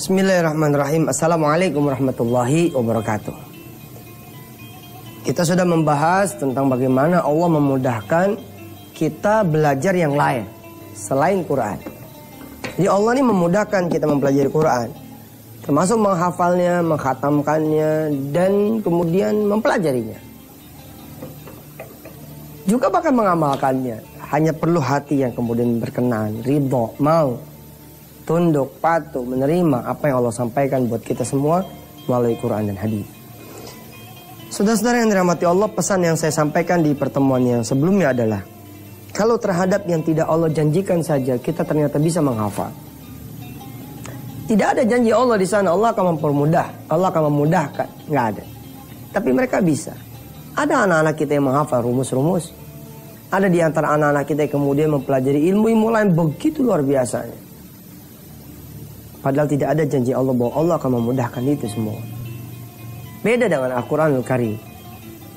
Bismillahirrahmanirrahim. Assalamualaikum warahmatullahi wabarakatuh. Kita sudah membahas tentang bagaimana Allah memudahkan kita belajar yang lain selain Quran. Jadi Allah ini memudahkan kita mempelajari Quran, termasuk menghafalnya, menghatamkannya, dan kemudian mempelajarinya. Juga bahkan mengamalkannya. Hanya perlu hati yang kemudian berkenan, ridho, mau, tunduk, patuh, menerima apa yang Allah sampaikan buat kita semua melalui Quran dan hadis. Saudara-saudara yang dirahmati Allah, pesan yang saya sampaikan di pertemuan yang sebelumnya adalah kalau terhadap yang tidak Allah janjikan saja kita ternyata bisa menghafal. Tidak ada janji Allah di sana Allah akan mempermudah, Allah akan memudahkan, nggak ada. Tapi mereka bisa. Ada anak-anak kita yang menghafal rumus-rumus. Ada di antara anak-anak kita yang kemudian mempelajari ilmu-ilmu lain begitu luar biasanya. Padahal tidak ada janji Allah bahwa Allah akan memudahkan itu semua. Beda dengan Al-Quranul Karim.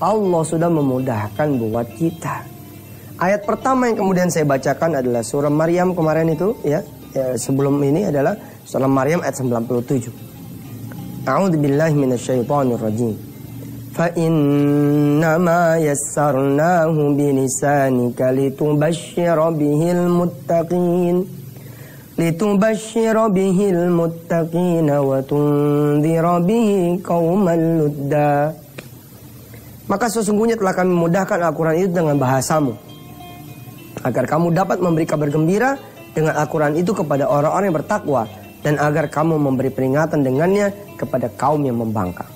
Allah sudah memudahkan buat kita. Ayat pertama yang kemudian saya bacakan adalah surah Maryam kemarin itu, ya sebelum ini adalah surah Maryam ayat 97. A'udzubillahi minasyaitonir rajim. Fa innama yassarnahu bilisanika litubashshira bihil muttaqin. Litubashshira bihil muttaqina wa tunzira bihi qauman ludda. Maka sesungguhnya telah kami mudahkan Al-Quran itu dengan bahasamu, agar kamu dapat memberi kabar gembira dengan Al-Quran itu kepada orang-orang yang bertakwa, dan agar kamu memberi peringatan dengannya kepada kaum yang membangkang.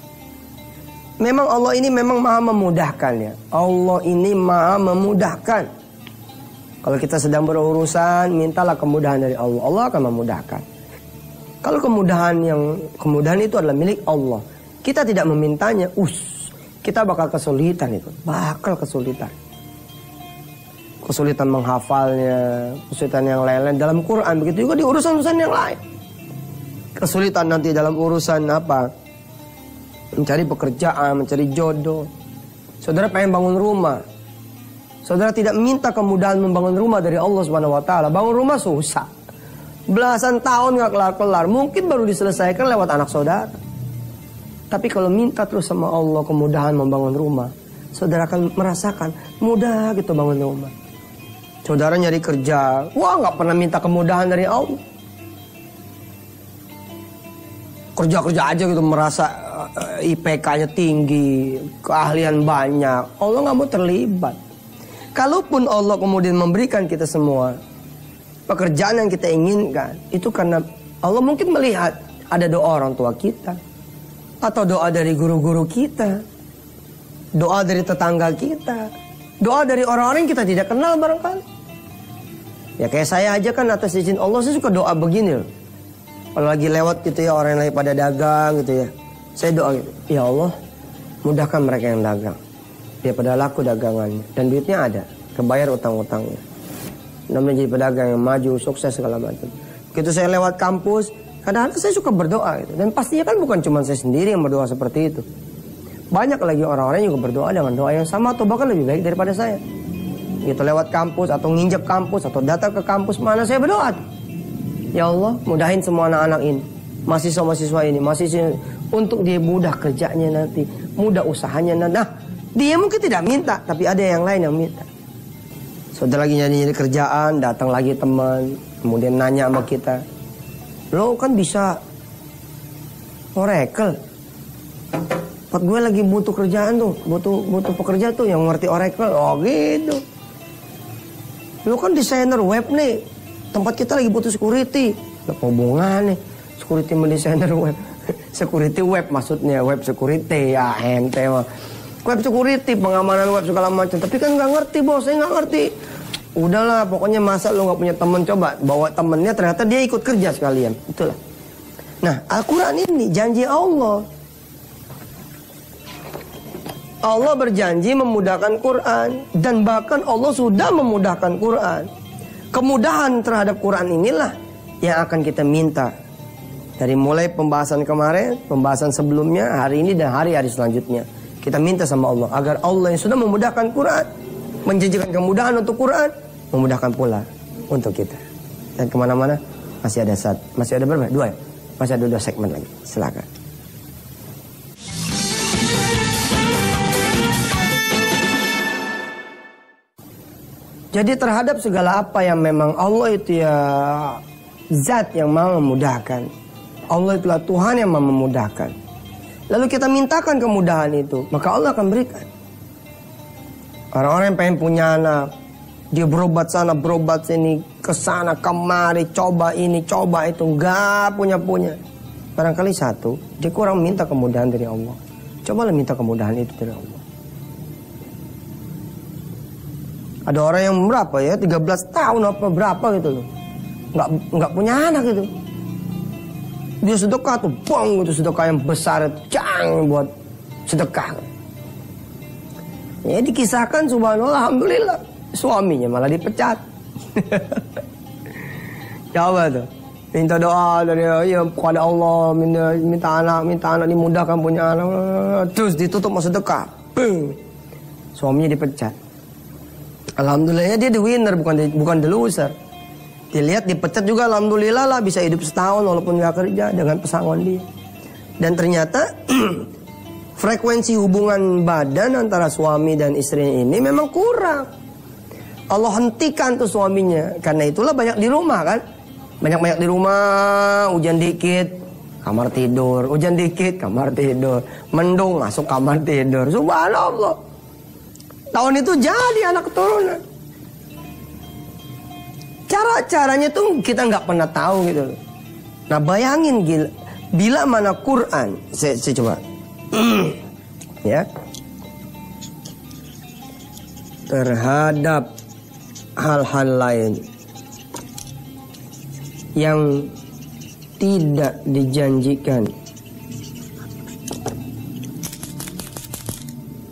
Memang Allah ini memang maha memudahkan ya. Allah ini maha memudahkan. Kalau kita sedang berurusan, mintalah kemudahan dari Allah. Allah akan memudahkan. Kalau kemudahan itu adalah milik Allah, kita tidak memintanya, kita bakal kesulitan itu. Bakal kesulitan. Kesulitan menghafalnya, kesulitan yang lain-lain dalam Quran. Begitu juga di urusan-urusan yang lain. Kesulitan nanti dalam urusan apa? Mencari pekerjaan, mencari jodoh. Saudara pengen bangun rumah. Saudara tidak minta kemudahan membangun rumah dari Allah Subhanahu wa taala. Bangun rumah susah. Belasan tahun gak kelar-kelar. Mungkin baru diselesaikan lewat anak saudara. Tapi kalau minta terus sama Allah kemudahan membangun rumah, saudara akan merasakan mudah gitu bangun rumah. Saudara nyari kerja, gak pernah minta kemudahan dari Allah. Kerja-kerja aja gitu merasa IPK-nya tinggi, keahlian banyak. Allah gak mau terlibat. Kalaupun Allah kemudian memberikan kita semua pekerjaan yang kita inginkan, itu karena Allah mungkin melihat ada doa orang tua kita, atau doa dari guru-guru kita, doa dari tetangga kita, doa dari orang-orang yang kita tidak kenal barangkali. Ya kayak saya aja kan atas izin Allah, saya suka doa begini loh. Kalau lagi lewat gitu ya, orang yang lagi pada dagang gitu ya, saya doa gitu, ya Allah mudahkan mereka yang dagang, dia pada laku dagangannya, dan duitnya ada, kebayar utang-utangnya, namanya jadi pedagang yang maju, sukses segala macam. Begitu saya lewat kampus, kadang-kadang saya suka berdoa gitu. Dan pastinya kan bukan cuma saya sendiri yang berdoa seperti itu. Banyak lagi orang-orang yang juga berdoa dengan doa yang sama atau bahkan lebih baik daripada saya. Gitu lewat kampus atau nginjek kampus atau datang ke kampus mana saya berdoa tuh. Ya Allah mudahin semua anak-anak ini, mahasiswa-mahasiswa ini, untuk dia mudah kerjanya nanti, mudah usahanya nanti. Nah, dia mungkin tidak minta, tapi ada yang lain yang minta. Saudara lagi nyari kerjaan, datang lagi teman, kemudian nanya sama kita, lo kan bisa Oracle. Pak gue lagi butuh kerjaan tuh, butuh pekerja tuh yang ngerti Oracle. Oh gitu. Lo kan desainer web nih, tempat kita lagi butuh security. Apa hubungannya security sama desainer web? Security web maksudnya, web security ya ente mah. Web security, pengamanan web segala macam. Tapi kan nggak ngerti bos, saya nggak ngerti. Udahlah, pokoknya masa lo nggak punya teman, coba bawa temennya, ternyata dia ikut kerja sekalian. Itulah. Nah, Al-Quran ini janji Allah. Allah berjanji memudahkan Quran, dan bahkan Allah sudah memudahkan Quran. Kemudahan terhadap Quran inilah yang akan kita minta. Dari mulai pembahasan kemarin, pembahasan sebelumnya, hari ini dan hari-hari selanjutnya. Kita minta sama Allah agar Allah yang sudah memudahkan Quran, menjanjikan kemudahan untuk Quran, memudahkan pula untuk kita. Dan kemana-mana masih ada berapa? 2 ya? Masih ada 2 segmen lagi. Silakan. Jadi terhadap segala apa yang memang Allah itu ya zat yang mau memudahkan. Allah itulah Tuhan yang mau memudahkan. Lalu kita mintakan kemudahan itu, maka Allah akan berikan. Orang-orang yang pengen punya anak, dia berobat sana, berobat sini, kesana, kemari, coba ini, coba itu, nggak punya. Barangkali satu, dia kurang minta kemudahan dari Allah. Cobalah minta kemudahan itu dari Allah. Ada orang yang berapa ya, 13 tahun apa berapa gitu loh, nggak punya anak gitu. Dia sedekah tuh, bong gitu, sedekah yang besar, cang buat sedekah. Ya dikisahkan subhanallah, alhamdulillah, suaminya malah dipecat. Coba tuh, minta doa dari ya kepada Allah, minta anak dimudahkan punya anak, terus ditutup mau sedekah, suaminya dipecat. Alhamdulillah dia the winner, bukan the loser. Dilihat dipecat juga alhamdulillah lah, bisa hidup setahun walaupun gak kerja dengan pesangon dia. Dan ternyata frekuensi hubungan badan antara suami dan istri ini memang kurang. Allah hentikan tuh suaminya. Karena itulah banyak di rumah kan. Banyak di rumah, hujan dikit kamar tidur, hujan dikit kamar tidur, mendung masuk kamar tidur. Subhanallah. Tahun itu jadi anak keturunan. Caranya tuh kita nggak pernah tahu gitu. Nah bayangin bila mana Quran, saya coba, ya, terhadap hal-hal lain yang tidak dijanjikan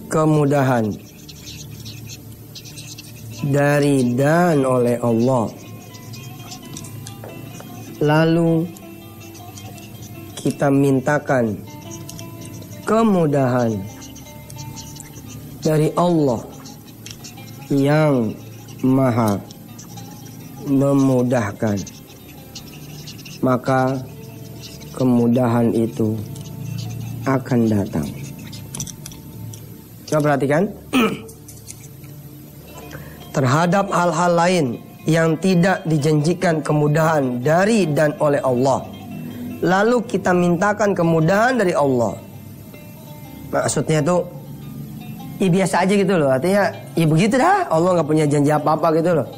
kemudahan dari dan oleh Allah, lalu kita mintakan kemudahan dari Allah yang maha memudahkan, maka kemudahan itu akan datang. Coba perhatikan. Terhadap hal-hal lain yang tidak dijanjikan kemudahan dari dan oleh Allah, lalu kita mintakan kemudahan dari Allah. Maksudnya tuh ya biasa aja gitu loh. Artinya ya begitu dah, Allah nggak punya janji apa-apa gitu loh.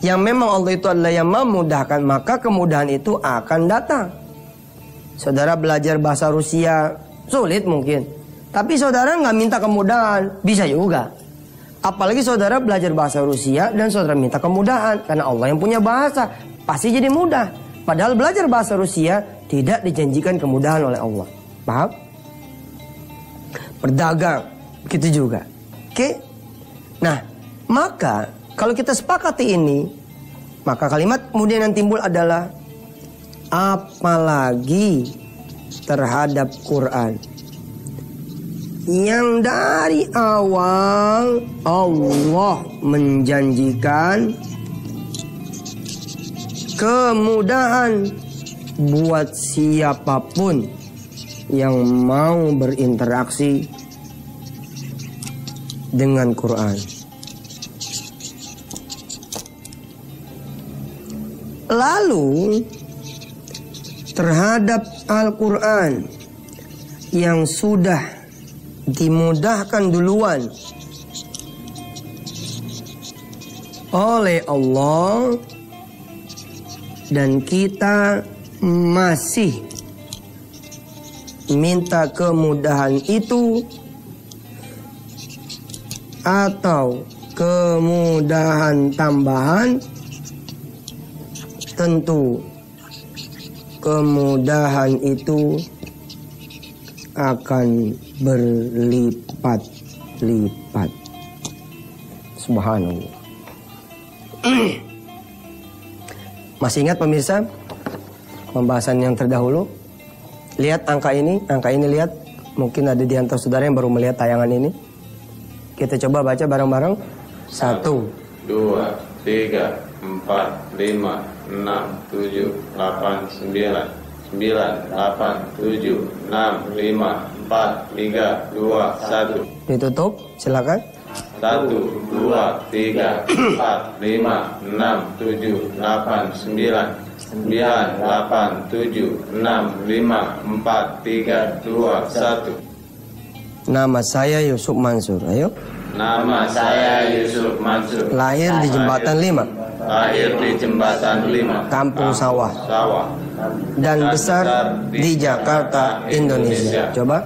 Yang memang Allah itu adalah yang memudahkan, maka kemudahan itu akan datang. Saudara belajar bahasa Rusia sulit mungkin, tapi saudara nggak minta kemudahan, bisa juga. Apalagi saudara belajar bahasa Rusia dan saudara minta kemudahan, karena Allah yang punya bahasa, pasti jadi mudah. Padahal belajar bahasa Rusia tidak dijanjikan kemudahan oleh Allah. Paham? Berdagang, begitu juga. Oke? Nah, maka kalau kita sepakati ini, maka kalimat kemudian yang timbul adalah apalagi terhadap Quran yang dari awal Allah menjanjikan kemudahan buat siapapun yang mau berinteraksi dengan Quran. Lalu terhadap Al-Quran yang sudah dimudahkan duluan oleh Allah dan kita masih minta kemudahan itu atau kemudahan tambahan, tentu kemudahan itu akan berlipat-lipat. Subhanallah. Masih ingat pemirsa pembahasan yang terdahulu? Lihat angka ini lihat. Mungkin ada di antara saudara yang baru melihat tayangan ini. Kita coba baca bareng-bareng. 1, 2, 3, 4, 5, 6, 7, 8, 9, 10, 9, 8, 7, 6, 5, 4, 3, 2, 1. Ditutup, silakan. 1, 2, 3, 4, 5, 6, 7, 8, 9, 8, 7, 6, 5, 4, 3, 2, 1. Nama saya Yusuf Mansur. Ayo. Nama saya Yusuf Mansur. Lahir di Jembatan 5. Lahir di Jembatan 5. Kampung Sawah. Dan besar di Jakarta, Indonesia. Coba.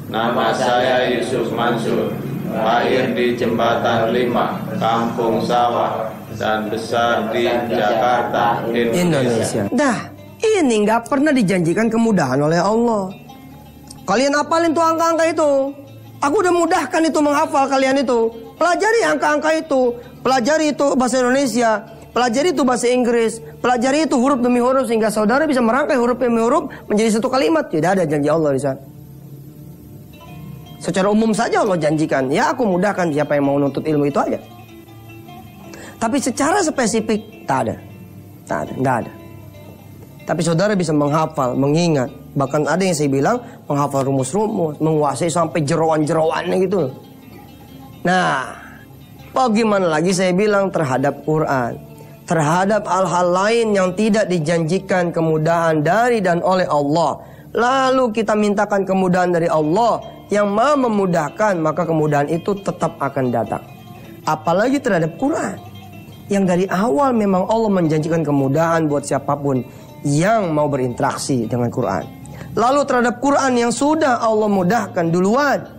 Nama saya Yusuf Mansur. Lahir di Jembatan 5, Kampung Sawah, dan besar di Jakarta, Indonesia. Dah, ini nggak pernah dijanjikan kemudahan oleh Allah. Kalian hafalin tuh angka-angka itu. Aku udah mudahkan itu menghafal kalian itu. Pelajari angka-angka itu. Pelajari itu bahasa Indonesia. Pelajari itu bahasa Inggris. Pelajari itu huruf demi huruf sehingga saudara bisa merangkai huruf demi huruf menjadi satu kalimat. Tidak ada janji Allah di sana. Secara umum saja Allah janjikan, ya aku mudahkan siapa yang mau nuntut ilmu itu aja. Tapi secara spesifik tak ada. Nggak ada. Tapi saudara bisa menghafal, mengingat. Bahkan ada yang saya bilang menghafal rumus-rumus, menguasai sampai jeroan-jeroannya gitu. Nah, bagaimana lagi saya bilang terhadap Quran, terhadap hal-hal lain yang tidak dijanjikan kemudahan dari dan oleh Allah. Lalu kita mintakan kemudahan dari Allah yang Maha memudahkan, maka kemudahan itu tetap akan datang. Apalagi terhadap Quran yang dari awal memang Allah menjanjikan kemudahan buat siapapun yang mau berinteraksi dengan Quran. Lalu terhadap Quran yang sudah Allah mudahkan duluan,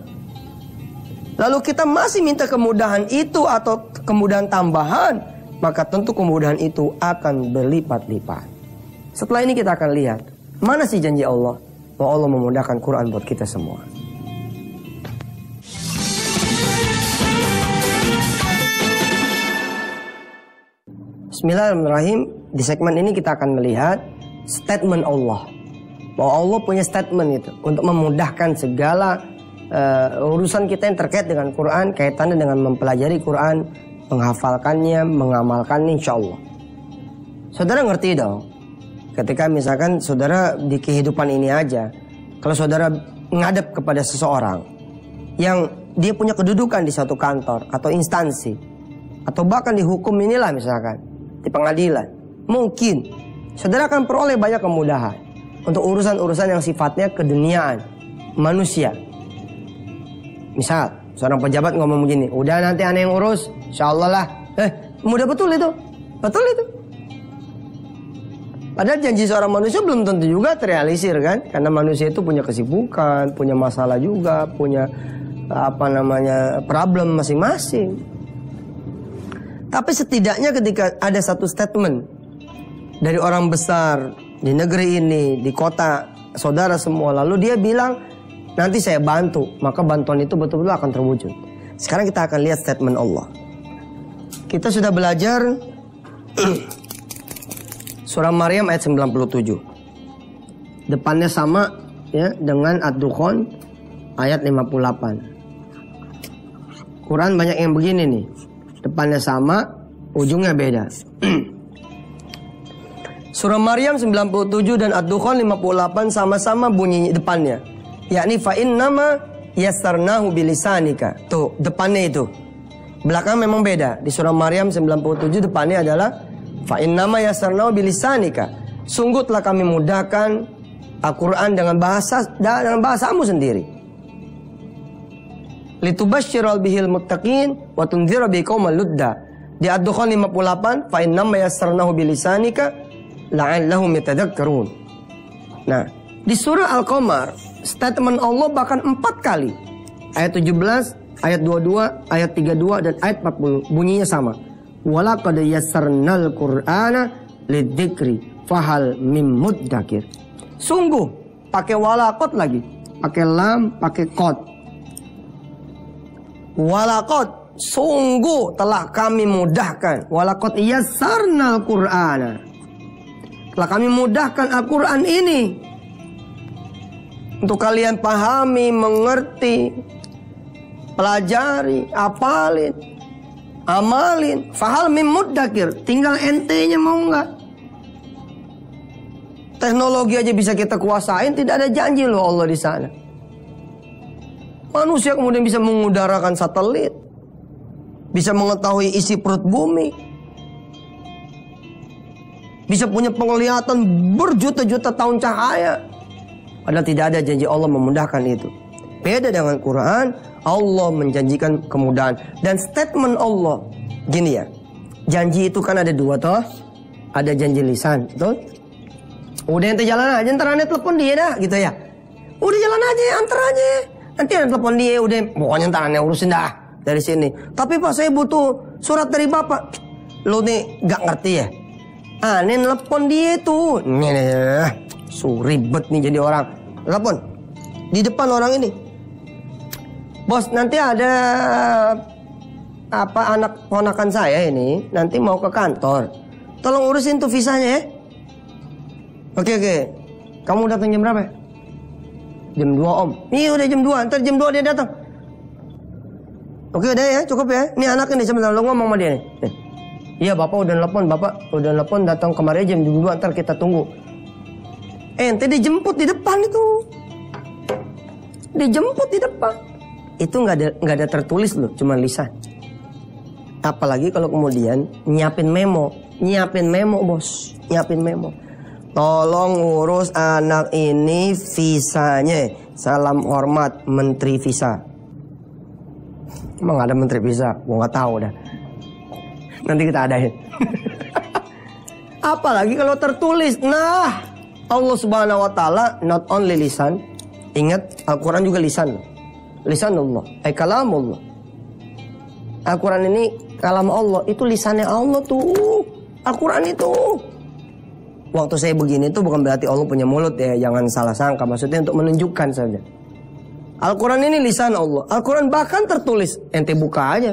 lalu kita masih minta kemudahan itu atau kemudahan tambahan, maka tentu kemudahan itu akan berlipat-lipat. Setelah ini kita akan lihat mana sih janji Allah bahwa Allah memudahkan Quran buat kita semua. Bismillahirrahmanirrahim. Di segmen ini kita akan melihat statement Allah, bahwa Allah punya statement itu untuk memudahkan segala urusan kita yang terkait dengan Quran, kaitannya dengan mempelajari Quran, menghafalkannya, mengamalkannya, insya Allah. Saudara ngerti dong, ketika misalkan saudara di kehidupan ini aja, kalau saudara ngadep kepada seseorang yang dia punya kedudukan di satu kantor atau instansi, atau bahkan di hukum inilah misalkan, di pengadilan, mungkin saudara akan peroleh banyak kemudahan untuk urusan-urusan yang sifatnya keduniaan manusia. Misal seorang pejabat ngomong begini, udah nanti aneh yang urus, insya Allah lah. Mudah betul itu, betul itu. Padahal janji seorang manusia belum tentu juga terrealisir kan, karena manusia itu punya kesibukan, punya masalah juga, punya problem masing-masing. Tapi setidaknya ketika ada satu statement dari orang besar di negeri ini, di kota saudara semua, lalu dia bilang nanti saya bantu, maka bantuan itu betul-betul akan terwujud. Sekarang kita akan lihat statement Allah. Kita sudah belajar surah Maryam ayat 97. Depannya sama ya dengan Ad-Dukhan ayat 58. Quran banyak yang begini nih. Depannya sama, ujungnya beda. Surah Maryam 97 dan Ad-Dukhan 58 sama-sama bunyi depannya. Yakni fa'innama yassarnahu bilisanika. Tuh, depannya itu. Belakang memang beda. Di surah Maryam 97 depannya adalah fa'innama yassarnahu bilisanika. Sungguh telah kami mudahkan Al-Quran dengan bahasamu sendiri. Litubasysyiral bihil muttaqin wa tundzira bihi qauman ludda. Di Ad-Dukhan 58 fa innama yassarnahu bilisanika la'allahum yatadzakkarun. Nah, di surah Al-Qamar statement Allah bahkan 4 kali. Ayat 17, ayat 22, ayat 32 dan ayat 40 bunyinya sama. Walaqad yassarnal Qur'ana lidzikri fahal mim muddakir. Sungguh pakai walaqad lagi, pakai lam, pakai qad. Walaqad, sungguh telah kami mudahkan. Walaqad yassarnal Qur'ana, telah kami mudahkan Al-Quran ini untuk kalian pahami, mengerti, pelajari, hafalin, amalin. Fahal mim muddakir, tinggal ente-nya mau enggak. Teknologi aja bisa kita kuasain, tidak ada janji loh Allah di sana. Manusia kemudian bisa mengudarakan satelit, bisa mengetahui isi perut bumi, bisa punya penglihatan berjuta-juta tahun cahaya. Padahal tidak ada janji Allah memudahkan itu. Beda dengan Quran, Allah menjanjikan kemudahan. Dan statement Allah, gini ya, janji itu kan ada dua toh. Ada janji lisan, betul? Udah ente jalan aja, ntar ane telepon dia dah, gitu ya. Udah jalan aja, antar aja. Nanti ane telepon dia, udah pokoknya ntar ane urusin dah dari sini. Tapi Pak, saya butuh surat dari Bapak. Lo nih gak ngerti ya? Ane telepon dia tuh. Nih, ribet nih jadi orang. Telepon di depan orang ini. Bos, nanti ada anak ponakan saya ini nanti mau ke kantor. Tolong urusin tuh visanya ya. Oke. Kamu datang jam berapa? Jam 2 om. Iya udah jam 2. Ntar jam 2 dia datang. Oke udah ya, cukup ya. Ini anak ini sebentar lo ngomong sama dia nih. Iya bapak udah nelpon datang kemarin jam 2. Ntar kita tunggu. Ente dijemput di depan itu. Dijemput di depan. Itu nggak ada tertulis loh, cuma lisan. Apalagi kalau kemudian nyiapin memo bos, nyiapin memo. Tolong urus anak ini visanya. Salam hormat Menteri Visa. Emang ada Menteri Visa? Gua nggak tahu dah. Nanti kita adain. Apalagi kalau tertulis. Nah, Allah Subhanahu Wa Taala not only lisan. Ingat, Al-Quran juga lisan. Lisan Allah, kalam Allah. Al-Quran ini kalam Allah, itu lisannya Allah tuh. Al-Quran itu. Waktu saya begini tuh bukan berarti Allah punya mulut ya, jangan salah sangka. Maksudnya untuk menunjukkan saja. Al-Quran ini lisan Allah. Al-Quran bahkan tertulis, ente buka aja.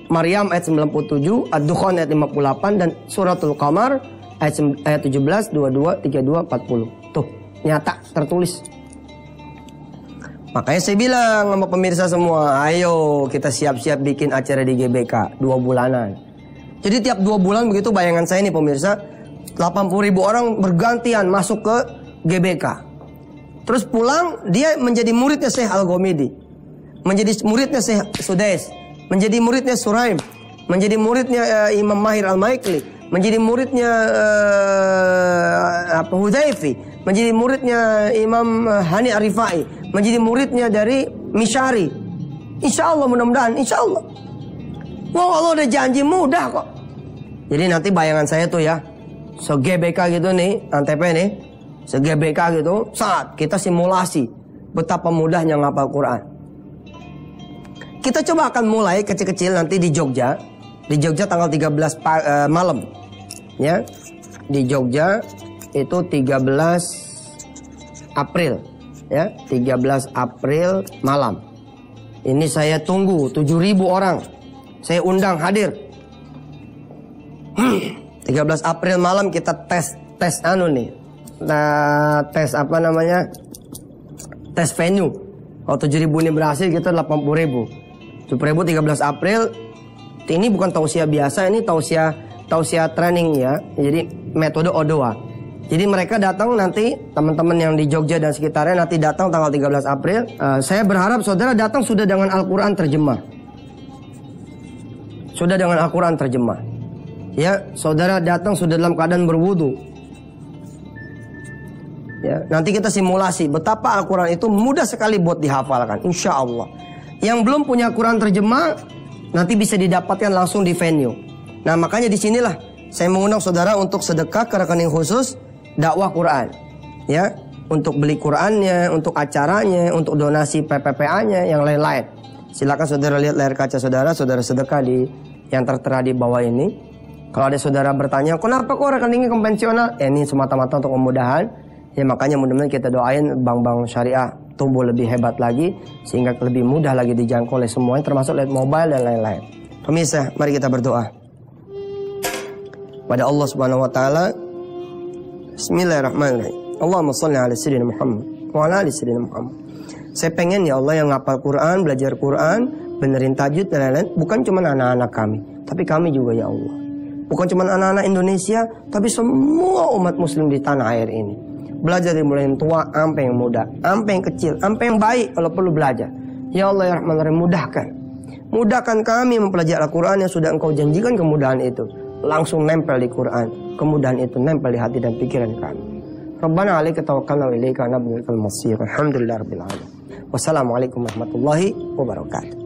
Maryam ayat 97, Ad-Dukhan ayat 58 dan Suratul Qamar ayat 17, 22, 32, 40. Tuh, nyata tertulis. Makanya saya bilang sama pemirsa semua, ayo kita siap-siap bikin acara di GBK 2 bulanan. Jadi tiap 2 bulan begitu bayangan saya nih pemirsa, 80.000 orang bergantian masuk ke GBK. Terus pulang dia menjadi muridnya Syekh Al-Ghamidi, menjadi muridnya Syekh Sudais, menjadi muridnya Suraim, menjadi muridnya Imam Mahir Al-Maikli, menjadi muridnya Hudzaifi, menjadi muridnya Imam Hani Arifai, menjadi muridnya dari Misyari. Insya Allah mudah-mudahan, insya Allah. Wah, Allah udah janji mudah kok. Jadi nanti bayangan saya tuh ya, se-GBK gitu nih, Antep nih, se-GBK gitu, saat kita simulasi betapa mudahnya ngapal Quran. Kita coba akan mulai kecil-kecil nanti di Jogja. Di Jogja tanggal 13 malam. Ya. Di Jogja itu 13 April. Ya, 13 April malam. Ini saya tunggu 7.000 orang. Saya undang hadir. 13 April malam kita tes anu nih. Nah, tes apa namanya? Tes venue. Kalau 7.000 ini berhasil kita 80.000. 7.000 13 April. Ini bukan tausiah biasa, ini tausiah training ya. Jadi metode Odoa. Jadi mereka datang nanti, teman-teman yang di Jogja dan sekitarnya nanti datang tanggal 13 April. Saya berharap saudara datang sudah dengan Al-Quran terjemah. Sudah dengan Al-Quran terjemah. Ya, saudara datang sudah dalam keadaan berwudu. Ya, nanti kita simulasi betapa Al-Quran itu mudah sekali buat dihafalkan, insya Allah. Yang belum punya Quran terjemah, nanti bisa didapatkan langsung di venue. Nah, makanya disinilah saya mengundang saudara untuk sedekah ke rekening khusus dakwah Quran, ya, untuk beli Qurannya, untuk acaranya, untuk donasi PPPA-nya, yang lain-lain. Silakan saudara lihat layar kaca saudara sedekah di yang tertera di bawah ini. Kalau ada saudara bertanya, kenapa kok rekeningnya konvensional? Ini semata-mata untuk kemudahan. Ya makanya mudah-mudahan kita doain bank-bank syariah tumbuh lebih hebat lagi, sehingga lebih mudah lagi dijangkau oleh semuanya, termasuk lewat mobile dan lain-lain. Pemirsa, mari kita berdoa pada Allah Subhanahu Wa Taala. Bismillahirrahmanirrahim. Allahumma shalli ala sayyidina Muhammad wa ala ali sayyidina Muhammad. Saya pengen ya Allah yang ngapal Quran, belajar Quran, benerin tajwid dan lain-lain, bukan cuma anak-anak kami, tapi kami juga ya Allah. Bukan cuma anak-anak Indonesia, tapi semua umat muslim di tanah air ini. Belajar dari mulai yang tua, sampai yang muda, sampai yang kecil, sampai yang baik kalau perlu belajar. Ya Allah ya Rahman Rahim, mudahkan. Mudahkan kami mempelajari Al-Quran yang sudah Engkau janjikan kemudahan itu. Langsung nempel di Quran. Kemudahan itu nempel di hati dan pikiran kami. Rabbana alaika tawakkalna wa ilaika nabiyul masir. Alhamdulillah rabbil alamin. Wassalamualaikum warahmatullahi wabarakatuh.